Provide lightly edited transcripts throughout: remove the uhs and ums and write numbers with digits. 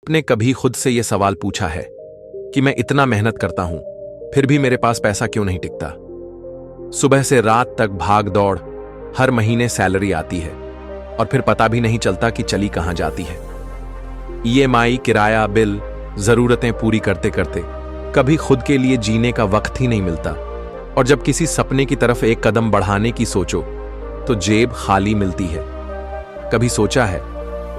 आपने कभी खुद से यह सवाल पूछा है कि मैं इतना मेहनत करता हूं, फिर भी मेरे पास पैसा क्यों नहीं टिकता? सुबह से रात तक भाग दौड़, हर महीने सैलरी आती है और फिर पता भी नहीं चलता कि चली कहां जाती है। ईएमआई, किराया, बिल, जरूरतें पूरी करते करते कभी खुद के लिए जीने का वक्त ही नहीं मिलता। और जब किसी सपने की तरफ एक कदम बढ़ाने की सोचो तो जेब खाली मिलती है। कभी सोचा है,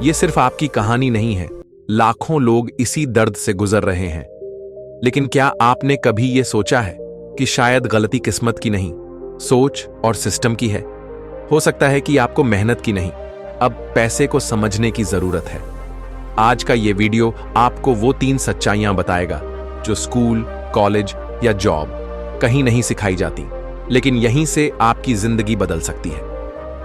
यह सिर्फ आपकी कहानी नहीं है, लाखों लोग इसी दर्द से गुजर रहे हैं। लेकिन क्या आपने कभी यह सोचा है कि शायद गलती किस्मत की नहीं, सोच और सिस्टम की है? हो सकता है कि आपको मेहनत की नहीं, अब पैसे को समझने की जरूरत है। आज का यह वीडियो आपको वो 3 सच्चाइयां बताएगा जो स्कूल, कॉलेज या जॉब कहीं नहीं सिखाई जाती, लेकिन यहीं से आपकी जिंदगी बदल सकती है।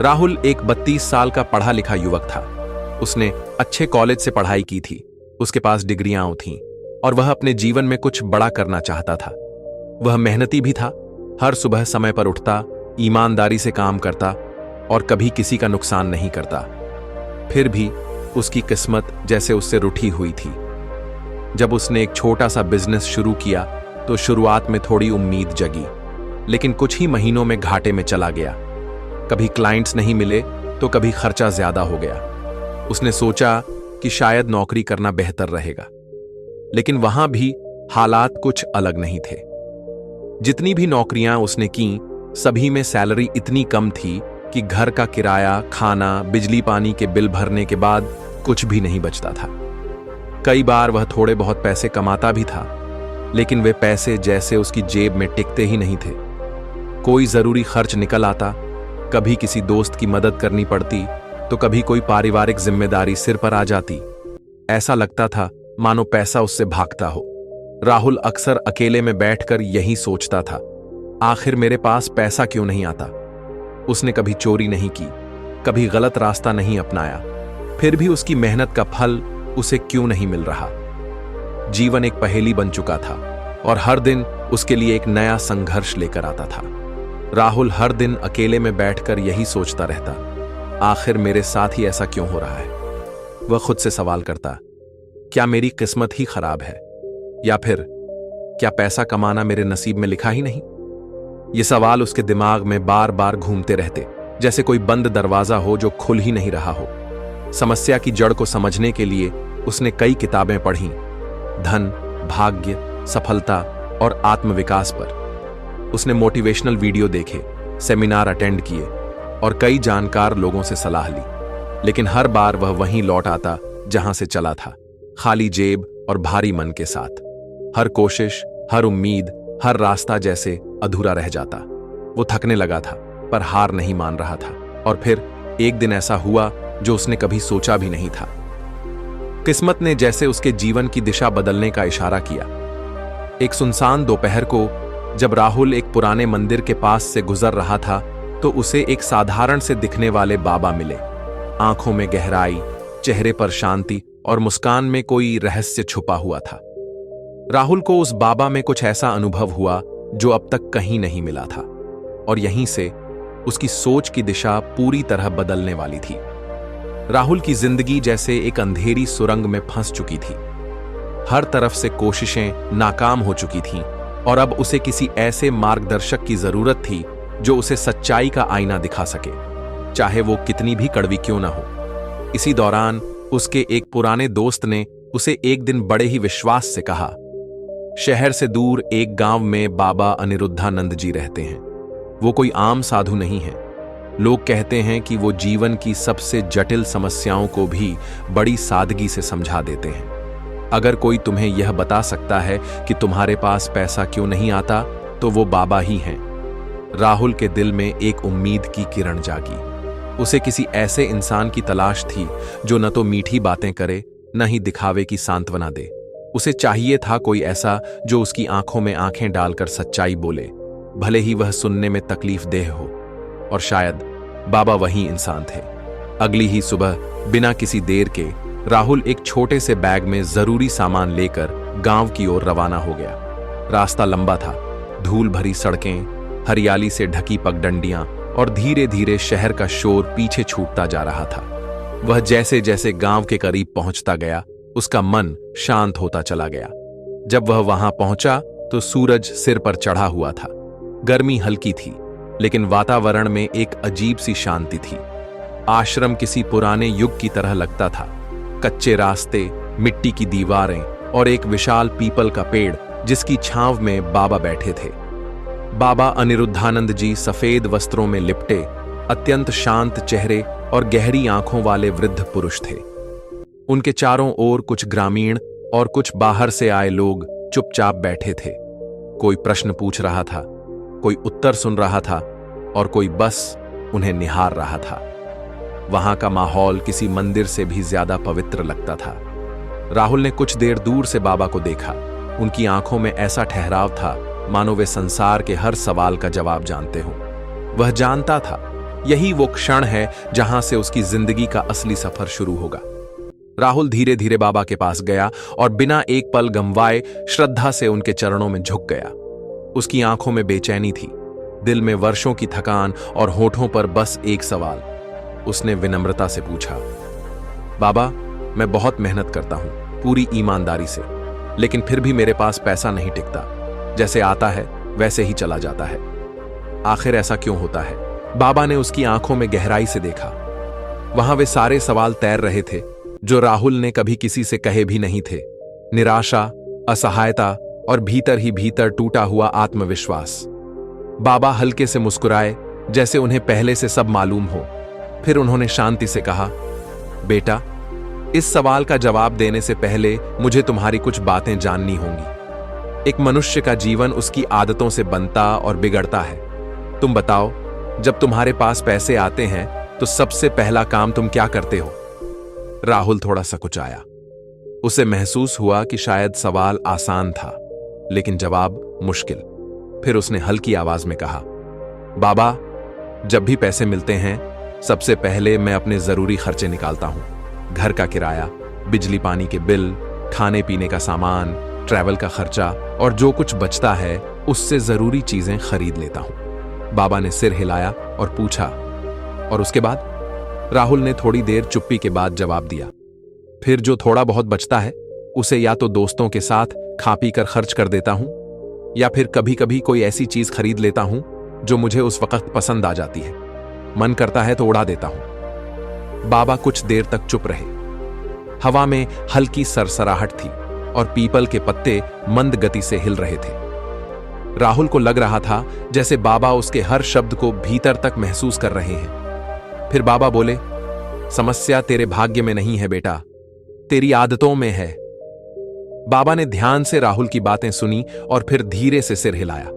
राहुल एक 32 साल का पढ़ा लिखा युवक था। उसने अच्छे कॉलेज से पढ़ाई की थी, उसके पास डिग्रियां थीं और वह अपने जीवन में कुछ बड़ा करना चाहता था। वह मेहनती भी था, हर सुबह समय पर उठता, ईमानदारी से काम करता और कभी किसी का नुकसान नहीं करता। फिर भी उसकी किस्मत जैसे उससे रूठी हुई थी। जब उसने एक छोटा सा बिजनेस शुरू किया तो शुरुआत में थोड़ी उम्मीद जगी, लेकिन कुछ ही महीनों में घाटे में चला गया। कभी क्लाइंट्स नहीं मिले तो कभी खर्चा ज्यादा हो गया। उसने सोचा कि शायद नौकरी करना बेहतर रहेगा, लेकिन वहां भी हालात कुछ अलग नहीं थे। जितनी भी नौकरियां उसने की, सभी में सैलरी इतनी कम थी कि घर का किराया, खाना, बिजली पानी के बिल भरने के बाद कुछ भी नहीं बचता था। कई बार वह थोड़े बहुत पैसे कमाता भी था, लेकिन वे पैसे जैसे उसकी जेब में टिकते ही नहीं थे। कोई जरूरी खर्च निकल आता, कभी किसी दोस्त की मदद करनी पड़ती तो कभी कोई पारिवारिक जिम्मेदारी सिर पर आ जाती। ऐसा लगता था मानो पैसा उससे भागता हो। राहुल अक्सर अकेले में बैठकर यही सोचता था, आखिर मेरे पास पैसा क्यों नहीं आता? उसने कभी चोरी नहीं की, कभी गलत रास्ता नहीं अपनाया, फिर भी उसकी मेहनत का फल उसे क्यों नहीं मिल रहा? जीवन एक पहेली बन चुका था और हर दिन उसके लिए एक नया संघर्ष लेकर आता था। राहुल हर दिन अकेले में बैठकर यही सोचता रहता, आखिर मेरे साथ ही ऐसा क्यों हो रहा है? वह खुद से सवाल करता, क्या मेरी किस्मत ही खराब है, या फिर क्या पैसा कमाना मेरे नसीब में लिखा ही नहीं? ये सवाल उसके दिमाग में बार बार घूमते रहते, जैसे कोई बंद दरवाजा हो जो खुल ही नहीं रहा हो। समस्या की जड़ को समझने के लिए उसने कई किताबें पढ़ीं, धन, भाग्य, सफलता और आत्मविकास पर। उसने मोटिवेशनल वीडियो देखे, सेमिनार अटेंड किए और कई जानकार लोगों से सलाह ली, लेकिन हर बार वह वहीं लौट आता जहां से चला था, खाली जेब और भारी मन के साथ। हर कोशिश, हर उम्मीद, हर रास्ता जैसे अधूरा रह जाता। वो थकने लगा था पर हार नहीं मान रहा था। और फिर एक दिन ऐसा हुआ जो उसने कभी सोचा भी नहीं था। किस्मत ने जैसे उसके जीवन की दिशा बदलने का इशारा किया। एक सुनसान दोपहर को जब राहुल एक पुराने मंदिर के पास से गुजर रहा था तो उसे एक साधारण से दिखने वाले बाबा मिले। आंखों में गहराई, चेहरे पर शांति और मुस्कान में कोई रहस्य छुपा हुआ था। राहुल को उस बाबा में कुछ ऐसा अनुभव हुआ जो अब तक कहीं नहीं मिला था, और यहीं से उसकी सोच की दिशा पूरी तरह बदलने वाली थी। राहुल की जिंदगी जैसे एक अंधेरी सुरंग में फंस चुकी थी। हर तरफ से कोशिशें नाकाम हो चुकी थीं और अब उसे किसी ऐसे मार्गदर्शक की जरूरत थी जो उसे सच्चाई का आईना दिखा सके, चाहे वो कितनी भी कड़वी क्यों ना हो। इसी दौरान उसके एक पुराने दोस्त ने उसे एक दिन बड़े ही विश्वास से कहा, शहर से दूर एक गांव में बाबा अनिरुद्धानंद जी रहते हैं। वो कोई आम साधु नहीं है। लोग कहते हैं कि वो जीवन की सबसे जटिल समस्याओं को भी बड़ी सादगी से समझा देते हैं। अगर कोई तुम्हें यह बता सकता है कि तुम्हारे पास पैसा क्यों नहीं आता, तो वो बाबा ही हैं। राहुल के दिल में एक उम्मीद की किरण जागी। उसे किसी ऐसे इंसान की तलाश थी जो न तो मीठी बातें करे, न ही दिखावे की सांत्वना दे। उसे चाहिए था कोई ऐसा जो उसकी आंखों में आंखें डालकर सच्चाई बोले, भले ही वह सुनने में तकलीफ देह हो। और शायद बाबा वही इंसान थे। अगली ही सुबह बिना किसी देर के राहुल एक छोटे से बैग में जरूरी सामान लेकर गांव की ओर रवाना हो गया। रास्ता लंबा था, धूल भरी सड़कें, हरियाली से ढकी पगडंडियां और धीरे धीरे शहर का शोर पीछे छूटता जा रहा था। वह जैसे जैसे गांव के करीब पहुंचता गया, उसका मन शांत होता चला गया। जब वह वहां पहुंचा तो सूरज सिर पर चढ़ा हुआ था। गर्मी हल्की थी, लेकिन वातावरण में एक अजीब सी शांति थी। आश्रम किसी पुराने युग की तरह लगता था। कच्चे रास्ते, मिट्टी की दीवारें और एक विशाल पीपल का पेड़ जिसकी छांव में बाबा बैठे थे। बाबा अनिरुद्धानंद जी सफेद वस्त्रों में लिपटे, अत्यंत शांत चेहरे और गहरी आंखों वाले वृद्ध पुरुष थे। उनके चारों ओर कुछ ग्रामीण और कुछ बाहर से आए लोग चुपचाप बैठे थे। कोई प्रश्न पूछ रहा था, कोई उत्तर सुन रहा था और कोई बस उन्हें निहार रहा था। वहां का माहौल किसी मंदिर से भी ज्यादा पवित्र लगता था। राहुल ने कुछ देर दूर से बाबा को देखा। उनकी आंखों में ऐसा ठहराव था मानो वे संसार के हर सवाल का जवाब जानते हो। वह जानता था यही वो क्षण है जहां से उसकी जिंदगी का असली सफर शुरू होगा। राहुल धीरे धीरे बाबा के पास गया और बिना एक पल गंवाए श्रद्धा से उनके चरणों में झुक गया। उसकी आंखों में बेचैनी थी, दिल में वर्षों की थकान और होठों पर बस एक सवाल। उसने विनम्रता से पूछा, बाबा, मैं बहुत मेहनत करता हूं, पूरी ईमानदारी से, लेकिन फिर भी मेरे पास पैसा नहीं टिकता। जैसे आता है वैसे ही चला जाता है। आखिर ऐसा क्यों होता है? बाबा ने उसकी आंखों में गहराई से देखा। वहां वे सारे सवाल तैर रहे थे जो राहुल ने कभी किसी से कहे भी नहीं थे। निराशा, असहायता और भीतर ही भीतर टूटा हुआ आत्मविश्वास। बाबा हल्के से मुस्कुराए, जैसे उन्हें पहले से सब मालूम हो। फिर उन्होंने शांति से कहा, बेटा, इस सवाल का जवाब देने से पहले मुझे तुम्हारी कुछ बातें जाननी होंगी। एक मनुष्य का जीवन उसकी आदतों से बनता और बिगड़ता है। तुम बताओ, जब तुम्हारे पास पैसे आते हैं तो सबसे पहला काम तुम क्या करते हो? राहुल थोड़ा सकुचाया। उसे महसूस हुआ कि शायद सवाल आसान था, लेकिन जवाब मुश्किल। फिर उसने हल्की आवाज में कहा, बाबा, जब भी पैसे मिलते हैं सबसे पहले मैं अपने जरूरी खर्चे निकालता हूं। घर का किराया, बिजली पानी के बिल, खाने पीने का सामान, ट्रैवल का खर्चा और जो कुछ बचता है उससे जरूरी चीजें खरीद लेता हूं। बाबा ने सिर हिलाया और पूछा, और उसके बाद? राहुल ने थोड़ी देर चुप्पी के बाद जवाब दिया, फिर जो थोड़ा बहुत बचता है उसे या तो दोस्तों के साथ खा पी कर खर्च कर देता हूं, या फिर कभी कभी कोई ऐसी चीज खरीद लेता हूं जो मुझे उस वक्त पसंद आ जाती है। मन करता है तो उड़ा देता हूं। बाबा कुछ देर तक चुप रहे। हवा में हल्की सरसराहट थी और पीपल के पत्ते मंद गति से हिल रहे थे। राहुल को लग रहा था जैसे बाबा उसके हर शब्द को भीतर तक महसूस कर रहे हैं। फिर बाबा बोले, समस्या तेरे भाग्य में नहीं है बेटा, तेरी आदतों में है। बाबा ने ध्यान से राहुल की बातें सुनी और फिर धीरे से सिर हिलाया।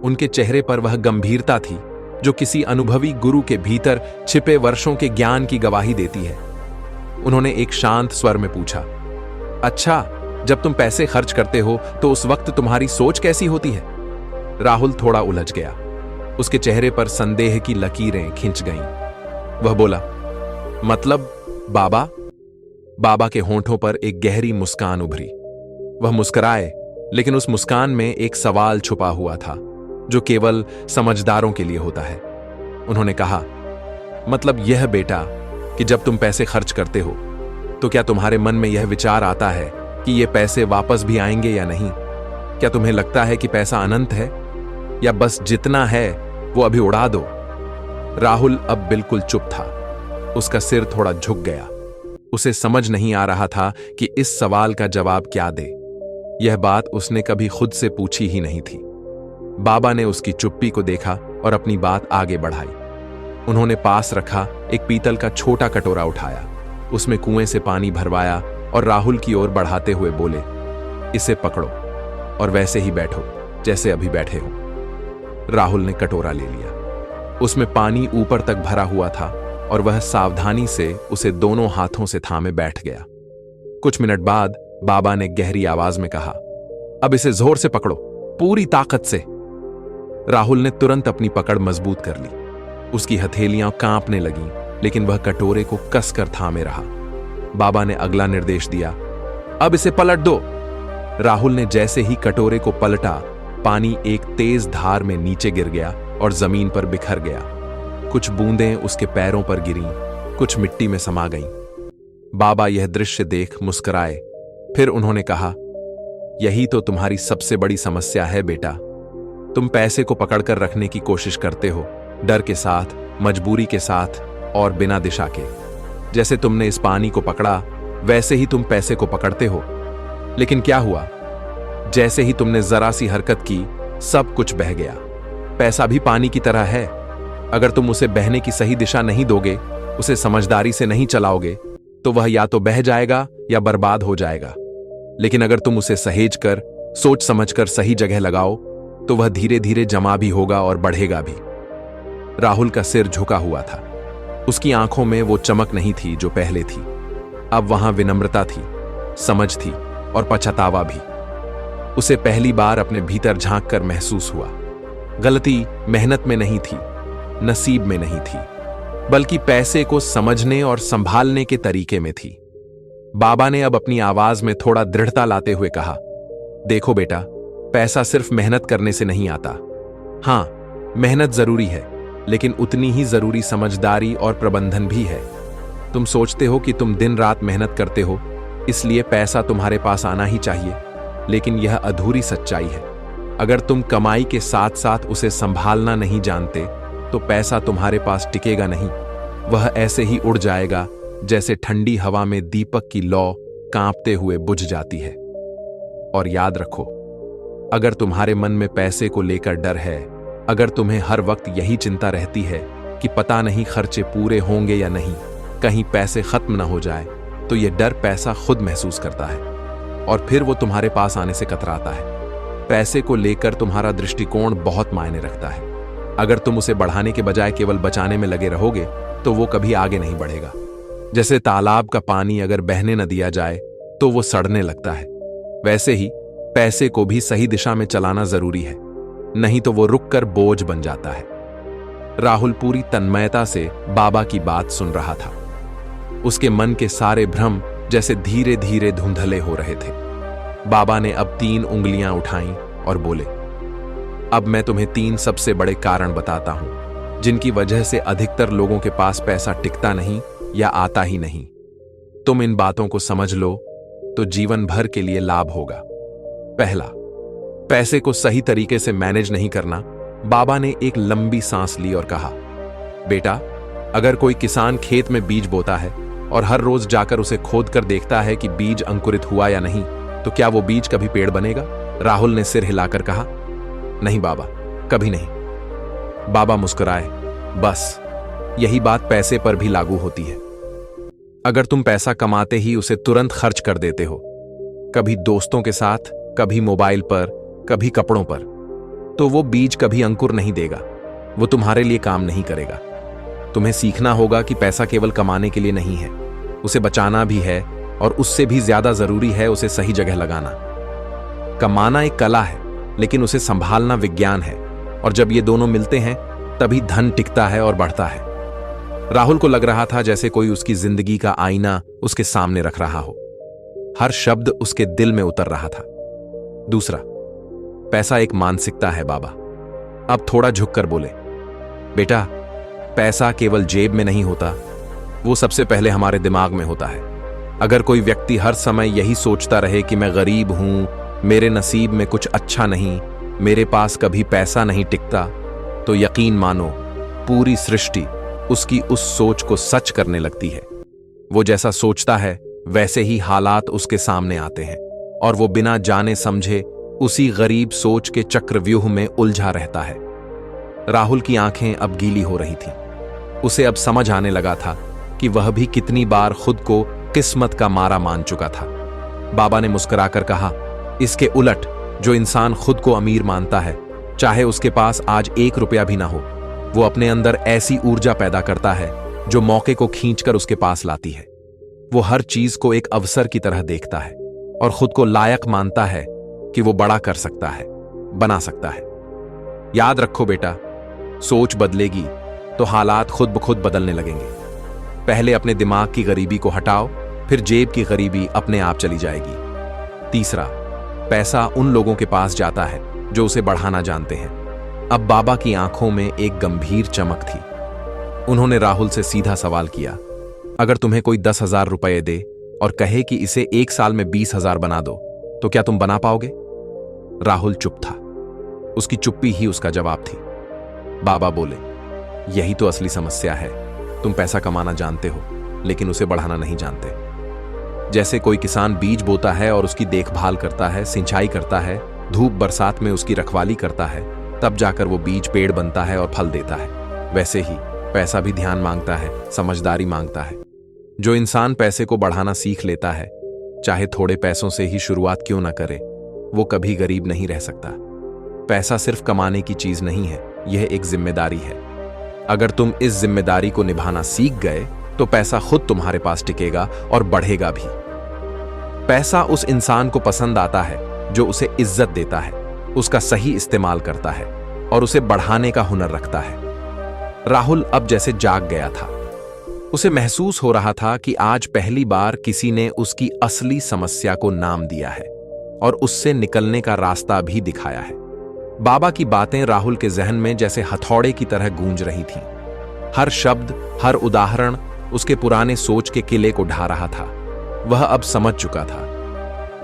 उनके चेहरे पर वह गंभीरता थी जो किसी अनुभवी गुरु के भीतर छिपे वर्षों के ज्ञान की गवाही देती है। उन्होंने एक शांत स्वर में पूछा, अच्छा, जब तुम पैसे खर्च करते हो तो उस वक्त तुम्हारी सोच कैसी होती है? राहुल थोड़ा उलझ गया। उसके चेहरे पर संदेह की लकीरें खिंच गईं। वह बोला, मतलब बाबा? बाबा के होंठों पर एक गहरी मुस्कान उभरी। वह मुस्कुराए, लेकिन उस मुस्कान में एक सवाल छुपा हुआ था जो केवल समझदारों के लिए होता है। उन्होंने कहा, मतलब यह बेटा कि जब तुम पैसे खर्च करते हो तो क्या तुम्हारे मन में यह विचार आता है कि ये पैसे वापस भी आएंगे या नहीं? क्या तुम्हें लगता है कि पैसा अनंत है, या बस जितना है वो अभी उड़ा दो? राहुल अब बिल्कुल चुप था। उसका सिर थोड़ा झुक गया। उसे समझ नहीं आ रहा था कि इस सवाल का जवाब क्या दे। यह बात उसने कभी खुद से पूछी ही नहीं थी। बाबा ने उसकी चुप्पी को देखा और अपनी बात आगे बढ़ाई। उन्होंने पास रखा एक पीतल का छोटा कटोरा उठाया, उसमें कुएं से पानी भरवाया और राहुल की ओर बढ़ाते हुए बोले, इसे पकड़ो और वैसे ही बैठो जैसे अभी बैठे हो। राहुल ने कटोरा ले लिया। उसमें पानी ऊपर तक भरा हुआ था और वह सावधानी से उसे दोनों हाथों से थामे बैठ गया। कुछ मिनट बाद बाबा ने गहरी आवाज में कहा, अब इसे जोर से पकड़ो, पूरी ताकत से। राहुल ने तुरंत अपनी पकड़ मजबूत कर ली। उसकी हथेलियां कांपने लगीं, लेकिन वह कटोरे को कसकर थामे रहा। बाबा ने अगला निर्देश दिया, अब इसे पलट दो। राहुल ने जैसे ही कटोरे को पलटा, पानी एक तेज धार में नीचे गिर गया और जमीन पर बिखर गया। कुछ बूंदें उसके पैरों पर गिरीं, कुछ मिट्टी में समा गईं। बाबा यह दृश्य देख मुस्कुराए फिर उन्होंने कहा, यही तो तुम्हारी सबसे बड़ी समस्या है बेटा। तुम पैसे को पकड़कर रखने की कोशिश करते हो, डर के साथ, मजबूरी के साथ और बिना दिशा के। जैसे तुमने इस पानी को पकड़ा, वैसे ही तुम पैसे को पकड़ते हो। लेकिन क्या हुआ? जैसे ही तुमने जरा सी हरकत की, सब कुछ बह गया। पैसा भी पानी की तरह है। अगर तुम उसे बहने की सही दिशा नहीं दोगे, उसे समझदारी से नहीं चलाओगे, तो वह या तो बह जाएगा या बर्बाद हो जाएगा। लेकिन अगर तुम उसे सहेज कर, सोच समझकर सही जगह लगाओ, तो वह धीरे धीरे जमा भी होगा और बढ़ेगा भी। राहुल का सिर झुका हुआ था। उसकी आंखों में वो चमक नहीं थी जो पहले थी। अब वहां विनम्रता थी, समझ थी और पछतावा भी। उसे पहली बार अपने भीतर झांक कर महसूस हुआ, गलती मेहनत में नहीं थी, नसीब में नहीं थी, बल्कि पैसे को समझने और संभालने के तरीके में थी। बाबा ने अब अपनी आवाज में थोड़ा दृढ़ता लाते हुए कहा, देखो बेटा, पैसा सिर्फ मेहनत करने से नहीं आता। हां, मेहनत जरूरी है, लेकिन उतनी ही जरूरी समझदारी और प्रबंधन भी है। तुम सोचते हो कि तुम दिन रात मेहनत करते हो, इसलिए पैसा तुम्हारे पास आना ही चाहिए, लेकिन यह अधूरी सच्चाई है। अगर तुम कमाई के साथ साथ उसे संभालना नहीं जानते, तो पैसा तुम्हारे पास टिकेगा नहीं। वह ऐसे ही उड़ जाएगा जैसे ठंडी हवा में दीपक की लौ कांपते हुए बुझ जाती है। और याद रखो, अगर तुम्हारे मन में पैसे को लेकर डर है, अगर तुम्हें हर वक्त यही चिंता रहती है कि पता नहीं खर्चे पूरे होंगे या नहीं, कहीं पैसे खत्म ना हो जाए, तो यह डर पैसा खुद महसूस करता है और फिर वो तुम्हारे पास आने से कतराता है। पैसे को लेकर तुम्हारा दृष्टिकोण बहुत मायने रखता है। अगर तुम उसे बढ़ाने के बजाय केवल बचाने में लगे रहोगे, तो वो कभी आगे नहीं बढ़ेगा। जैसे तालाब का पानी अगर बहने न दिया जाए तो वो सड़ने लगता है, वैसे ही पैसे को भी सही दिशा में चलाना जरूरी है, नहीं तो वो रुककर बोझ बन जाता है। राहुल पूरी तन्मयता से बाबा की बात सुन रहा था। उसके मन के सारे भ्रम जैसे धीरे धीरे धुंधले हो रहे थे। बाबा ने अब 3 उंगलियां उठाईं और बोले, अब मैं तुम्हें 3 सबसे बड़े कारण बताता हूं, जिनकी वजह से अधिकतर लोगों के पास पैसा टिकता नहीं या आता ही नहीं। तुम इन बातों को समझ लो तो जीवन भर के लिए लाभ होगा। पहला, पैसे को सही तरीके से मैनेज नहीं करना। बाबा ने एक लंबी सांस ली और कहा, बेटा, अगर कोई किसान खेत में बीज बोता है और हर रोज जाकर उसे खोद कर देखता है कि बीज अंकुरित हुआ या नहीं, तो क्या वो बीज कभी पेड़ बनेगा? राहुल ने सिर हिलाकर कहा, नहीं बाबा, कभी नहीं। बाबा मुस्कुराए, बस यही बात पैसे पर भी लागू होती है। अगर तुम पैसा कमाते ही उसे तुरंत खर्च कर देते हो, कभी दोस्तों के साथ, कभी मोबाइल पर, कभी कपड़ों पर, तो वो बीज कभी अंकुर नहीं देगा, वो तुम्हारे लिए काम नहीं करेगा। तुम्हें सीखना होगा कि पैसा केवल कमाने के लिए नहीं है, उसे बचाना भी है, और उससे भी ज्यादा जरूरी है उसे सही जगह लगाना। कमाना एक कला है, लेकिन उसे संभालना विज्ञान है, और जब ये दोनों मिलते हैं तभी धन टिकता है और बढ़ता है। राहुल को लग रहा था जैसे कोई उसकी जिंदगी का आईना उसके सामने रख रहा हो। हर शब्द उसके दिल में उतर रहा था। दूसरा, पैसा एक मानसिकता है बाबा। अब थोड़ा झुककर बोले, बेटा, पैसा केवल जेब में नहीं होता, वो सबसे पहले हमारे दिमाग में होता है। अगर कोई व्यक्ति हर समय यही सोचता रहे कि मैं गरीब हूं, मेरे नसीब में कुछ अच्छा नहीं, मेरे पास कभी पैसा नहीं टिकता, तो यकीन मानो पूरी सृष्टि उसकी उस सोच को सच करने लगती है। वो जैसा सोचता है वैसे ही हालात उसके सामने आते हैं, और वो बिना जाने समझे उसी गरीब सोच के चक्रव्यूह में उलझा रहता है। राहुल की आंखें अब गीली हो रही थीं। उसे अब समझ आने लगा था कि वह भी कितनी बार खुद को किस्मत का मारा मान चुका था। बाबा ने मुस्कुराकर कहा, इसके उलट जो इंसान खुद को अमीर मानता है, चाहे उसके पास आज 1 रुपया भी ना हो, वो अपने अंदर ऐसी ऊर्जा पैदा करता है जो मौके को खींचकर उसके पास लाती है। वो हर चीज को एक अवसर की तरह देखता है और खुद को लायक मानता है कि वो बड़ा कर सकता है, बना सकता है। याद रखो बेटा, सोच बदलेगी तो हालात खुद ब खुद बदलने लगेंगे। पहले अपने दिमाग की गरीबी को हटाओ, फिर जेब की गरीबी अपने आप चली जाएगी। तीसरा, पैसा उन लोगों के पास जाता है जो उसे बढ़ाना जानते हैं। अब बाबा की आंखों में एक गंभीर चमक थी। उन्होंने राहुल से सीधा सवाल किया, अगर तुम्हें कोई 10,000 रुपए दे और कहे कि इसे 1 साल में 20,000 बना दो, तो क्या तुम बना पाओगे? राहुल चुप था। उसकी चुप्पी ही उसका जवाब थी। बाबा बोले, यही तो असली समस्या है। तुम पैसा कमाना जानते हो, लेकिन उसे बढ़ाना नहीं जानते। जैसे कोई किसान बीज बोता है और उसकी देखभाल करता है, सिंचाई करता है, धूप बरसात में उसकी रखवाली करता है, तब जाकर वो बीज पेड़ बनता है और फल देता है। वैसे ही पैसा भी ध्यान मांगता है, समझदारी मांगता है। जो इंसान पैसे को बढ़ाना सीख लेता है, चाहे थोड़े पैसों से ही शुरुआत क्यों ना करे, वो कभी गरीब नहीं रह सकता। पैसा सिर्फ कमाने की चीज नहीं है, यह एक जिम्मेदारी है। अगर तुम इस जिम्मेदारी को निभाना सीख गए तो पैसा खुद तुम्हारे पास टिकेगा और बढ़ेगा भी। पैसा उस इंसान को पसंद आता है जो उसे इज्जत देता है, उसका सही इस्तेमाल करता है और उसे बढ़ाने का हुनर रखता है। राहुल अब जैसे जाग गया था। उसे महसूस हो रहा था कि आज पहली बार किसी ने उसकी असली समस्या को नाम दिया है और उससे निकलने का रास्ता भी दिखाया है। बाबा की बातें राहुल के जहन में जैसे हथौड़े की तरह गूंज रही थीं। हर शब्द, हर उदाहरण उसके पुराने सोच के किले को ढा रहा था। वह अब समझ चुका था,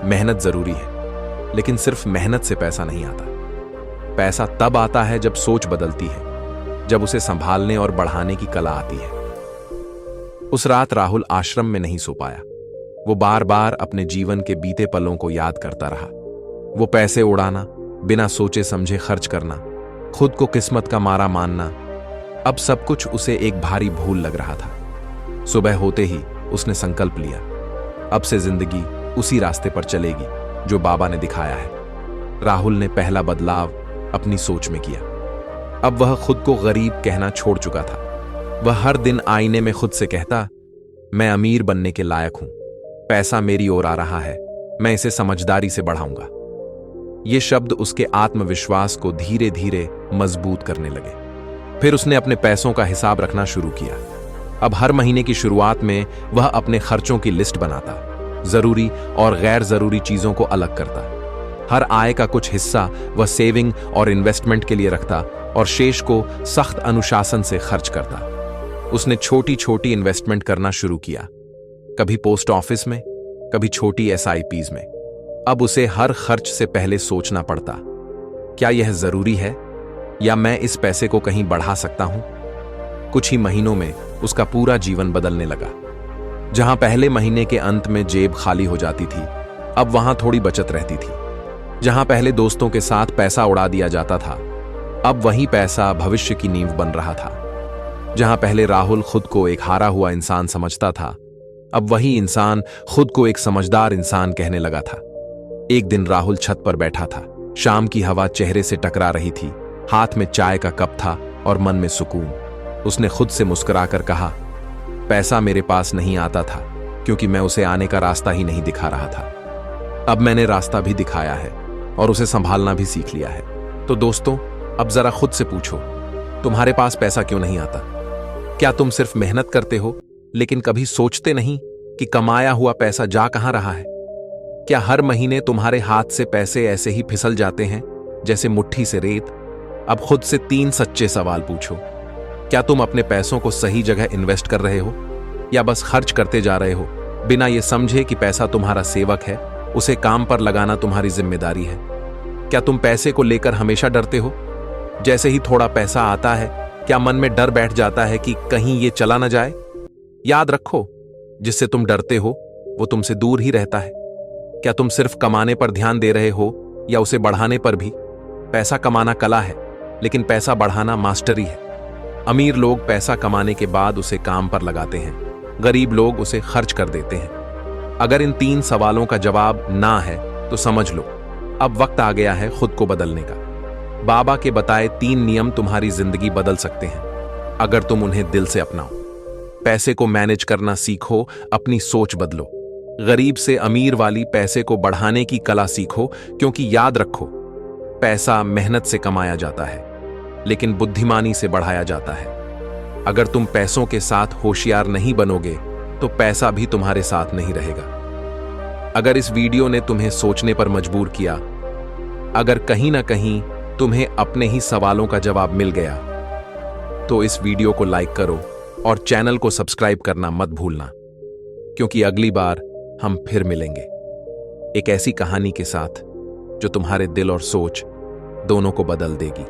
मेहनत जरूरी है, लेकिन सिर्फ मेहनत से पैसा नहीं आता। पैसा तब आता है जब सोच बदलती है, जब उसे संभालने और बढ़ाने की कला आती है। उस रात राहुल आश्रम में नहीं सो पाया। वो बार बार अपने जीवन के बीते पलों को याद करता रहा। वो पैसे उड़ाना, बिना सोचे समझे खर्च करना, खुद को किस्मत का मारा मानना, अब सब कुछ उसे एक भारी भूल लग रहा था। सुबह होते ही उसने संकल्प लिया, अब से जिंदगी उसी रास्ते पर चलेगी जो बाबा ने दिखाया है। राहुल ने पहला बदलाव अपनी सोच में किया। अब वह खुद को गरीब कहना छोड़ चुका था। वह हर दिन आईने में खुद से कहता, मैं अमीर बनने के लायक हूं, पैसा मेरी ओर आ रहा है, मैं इसे समझदारी से बढ़ाऊंगा। ये शब्द उसके आत्मविश्वास को धीरे धीरे मजबूत करने लगे। फिर उसने अपने पैसों का हिसाब रखना शुरू किया। अब हर महीने की शुरुआत में वह अपने खर्चों की लिस्ट बनाता, जरूरी और गैर जरूरी चीजों को अलग करता। हर आय का कुछ हिस्सा वह सेविंग और इन्वेस्टमेंट के लिए रखता और शेष को सख्त अनुशासन से खर्च करता। उसने छोटी छोटी इन्वेस्टमेंट करना शुरू किया, कभी पोस्ट ऑफिस में, कभी छोटी SIPs में। अब उसे हर खर्च से पहले सोचना पड़ता, क्या यह जरूरी है या मैं इस पैसे को कहीं बढ़ा सकता हूं? कुछ ही महीनों में उसका पूरा जीवन बदलने लगा। जहां पहले महीने के अंत में जेब खाली हो जाती थी, अब वहां थोड़ी बचत रहती थी। जहां पहले दोस्तों के साथ पैसा उड़ा दिया जाता था, अब वही पैसा भविष्य की नींव बन रहा था। जहां पहले राहुल खुद को एक हारा हुआ इंसान समझता था, अब वही इंसान खुद को एक समझदार इंसान कहने लगा था। एक दिन राहुल छत पर बैठा था। शाम की हवा चेहरे से टकरा रही थी, हाथ में चाय का कप था और मन में सुकून। उसने खुद से मुस्कुराकर कहा, पैसा मेरे पास नहीं आता था क्योंकि मैं उसे आने का रास्ता ही नहीं दिखा रहा था। अब मैंने रास्ता भी दिखाया है और उसे संभालना भी सीख लिया है। तो दोस्तों, अब जरा खुद से पूछो, तुम्हारे पास पैसा क्यों नहीं आता? क्या तुम सिर्फ मेहनत करते हो लेकिन कभी सोचते नहीं कि कमाया हुआ पैसा जा कहां रहा है? क्या हर महीने तुम्हारे हाथ से पैसे ऐसे ही फिसल जाते हैं जैसे मुट्ठी से रेत? अब खुद से 3 सच्चे सवाल पूछो। क्या तुम अपने पैसों को सही जगह इन्वेस्ट कर रहे हो या बस खर्च करते जा रहे हो बिना यह समझे कि पैसा तुम्हारा सेवक है, उसे काम पर लगाना तुम्हारी जिम्मेदारी है? क्या तुम पैसे को लेकर हमेशा डरते हो? जैसे ही थोड़ा पैसा आता है, क्या मन में डर बैठ जाता है कि कहीं ये चला ना जाए? याद रखो, जिससे तुम डरते हो वो तुमसे दूर ही रहता है। क्या तुम सिर्फ कमाने पर ध्यान दे रहे हो या उसे बढ़ाने पर भी? पैसा कमाना कला है, लेकिन पैसा बढ़ाना मास्टरी है। अमीर लोग पैसा कमाने के बाद उसे काम पर लगाते हैं, गरीब लोग उसे खर्च कर देते हैं। अगर इन 3 सवालों का जवाब ना है तो समझ लो, अब वक्त आ गया है खुद को बदलने का। बाबा के बताए 3 नियम तुम्हारी जिंदगी बदल सकते हैं अगर तुम उन्हें दिल से अपनाओ। पैसे को मैनेज करना सीखो, अपनी सोच बदलो। गरीब से अमीर वाली पैसे को बढ़ाने की कला सीखो, क्योंकि याद रखो, पैसा मेहनत से कमाया जाता है लेकिन बुद्धिमानी से बढ़ाया जाता है। अगर तुम पैसों के साथ होशियार नहीं बनोगे तो पैसा भी तुम्हारे साथ नहीं रहेगा। अगर इस वीडियो ने तुम्हें सोचने पर मजबूर किया, अगर कहीं ना कहीं तुम्हें अपने ही सवालों का जवाब मिल गया, तो इस वीडियो को लाइक करो और चैनल को सब्सक्राइब करना मत भूलना, क्योंकि अगली बार हम फिर मिलेंगे, एक ऐसी कहानी के साथ जो तुम्हारे दिल और सोच दोनों को बदल देगी।